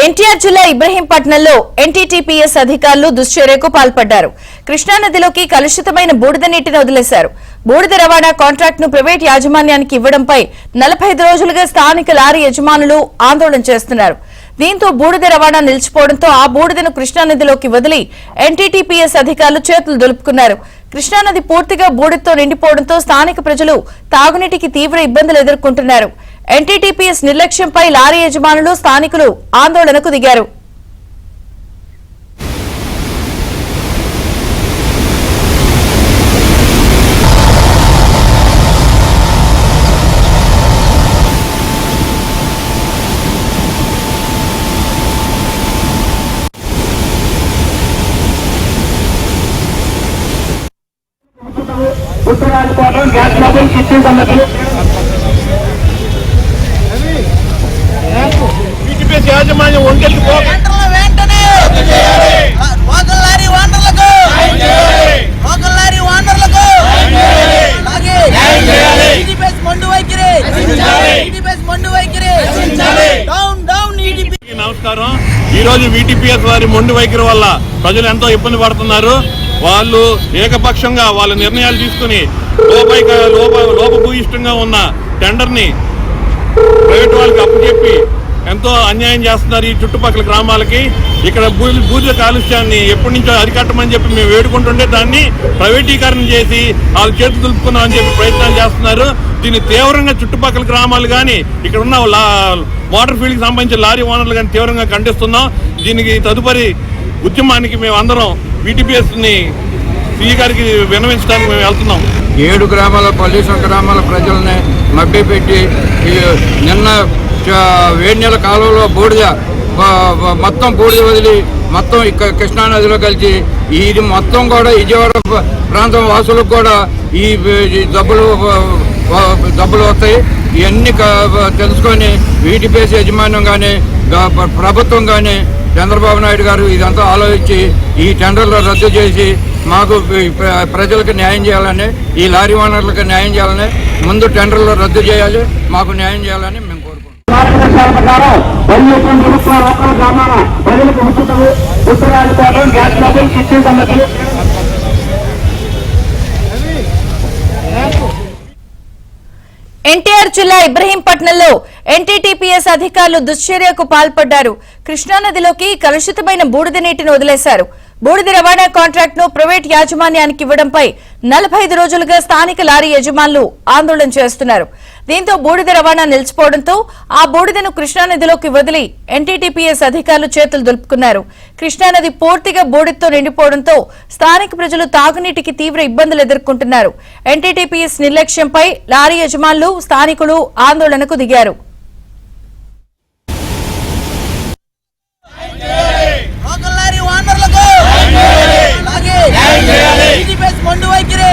ఎన్టీఆర్ జిల్లా ఇబ్రహీంపట్నంలో ఎన్టీటీపీఎస్ అధికారులు దుశ్చర్యకు పాల్పడ్డారు. కృష్ణానదిలోకి కలుషితమైన బూడిద నీటిని వదిలేశారు. బూడిద రవాణా కాంట్రాక్ట్ ను ప్రైవేట్ యాజమాన్యానికి ఇవ్వడంపై 45 రోజులుగా స్థానిక లారీ యజమానులు ఆందోళన చేస్తున్నారు. దీంతో బూడిద రవాణా నిలిచిపోవడంతో ఆ బూడిదను కృష్ణానదిలోకి వదిలి ఎన్టీటీపీఎస్ అధికారులు చేతులు దులుపుకున్నారు. కృష్ణానది పూర్తిగా బూడిదతో నిండిపోవడంతో స్థానిక ప్రజలు తాగునీటికి తీవ్ర ఇబ్బందులు ఎదుర్కొంటున్నారు. ఎన్టీటీపీఎస్ నిర్లక్ష్యంపై లారీ యజమానులు స్థానికులు ఆందోళనకు దిగారు. యాజమాన్యం నమస్కారం. ఈ రోజు వీటీపీఎస్ వారి మొండి వైఖరి వల్ల ప్రజలు ఎంతో ఇబ్బంది పడుతున్నారు. వాళ్ళు ఏకపక్షంగా వాళ్ళ నిర్ణయాలు తీసుకుని లోపభూయిష్టంగా ఉన్న టెండర్ ని ప్రైవేట్ వాళ్ళకి అప్పచెప్పి ఎంతో అన్యాయం చేస్తున్నారు. ఈ చుట్టుపక్కల గ్రామాలకి ఇక్కడ బూడిద కాలుష్యాన్ని ఎప్పటి నుంచో అరికట్టమని చెప్పి మేము వేడుకుంటుంటే దాన్ని ప్రైవేటీకరణ చేసి వాళ్ళు చేతులు దులుపుకున్నామని చెప్పి ప్రయత్నాలు చేస్తున్నారు. దీన్ని తీవ్రంగా చుట్టుపక్కల గ్రామాలు కానీ ఇక్కడ ఉన్న వాటర్ ఫీల్డ్కి సంబంధించిన లారీ ఓనర్లు కానీ తీవ్రంగా ఖండిస్తున్నాం. దీనికి తదుపరి ఉద్యమానికి మేము అందరం వీటీపీఎస్ని సీ గారికి విన్నవించడానికి మేము వెళ్తున్నాం. 7 గ్రామాల పొల్యూషన్ గ్రామాల ప్రజల్ని మభ్యపెట్టి నిన్న వేడి నీళ్ళ కాలువలో మొత్తం బూడిద వదిలి మొత్తం కృష్ణానదిలో కలిసి ఇది మొత్తం కూడా విజయవాడ ప్రాంతం వాసులకు కూడా ఈ జబ్బులు వస్తాయి. ఇవన్నీ తెలుసుకొని వీటీపీఎస్ యాజమాన్యం కానీ ప్రభుత్వం కానీ చంద్రబాబు నాయుడు గారు ఇదంతా ఆలోచించి ఈ టెండర్లు రద్దు చేసి మాకు ప్రజలకు న్యాయం చేయాలని, ఈ లారీ ఓనర్లకు న్యాయం చేయాలని, ముందు టెండర్లు రద్దు చేయాలి, మాకు న్యాయం చేయాలని మేము ఎన్టీఆర్ జిల్లా ఇబ్రహీంపట్నంలో ఎన్టీటీపీఎస్ అధికారులు దుశ్చర్యకు పాల్పడ్డారు. కృష్ణానదిలోకి కలుషితమైన బూడిద నీటిని వదిలేశారు. బూడిద రవాణా కాంట్రాక్ట్ ను ప్రైవేట్ యాజమాన్యానికి ఇవ్వడంపై 45 రోజులుగా స్థానిక లారీ యజమానులు ఆందోళన చేస్తున్నారు. దీంతో బూడిద రవాణా నిలిచిపోవడంతో ఆ బూడిదను కృష్ణానదిలోకి వదిలి ఎన్టీటీపీఎస్ అధికారులు చేతులు దులుపుకున్నారు. కృష్ణానది పూర్తిగా బూడిదతో నిండిపోవడంతో స్థానిక ప్రజలు తాగునీటికి తీవ్ర ఇబ్బందులు ఎదుర్కొంటున్నారు. ఎన్టీటీపీఎస్ నిర్లక్ష్యంపై లారీ యజమానులు స్థానికులు ఆందోళనకు దిగారు. మొండి వైఖరి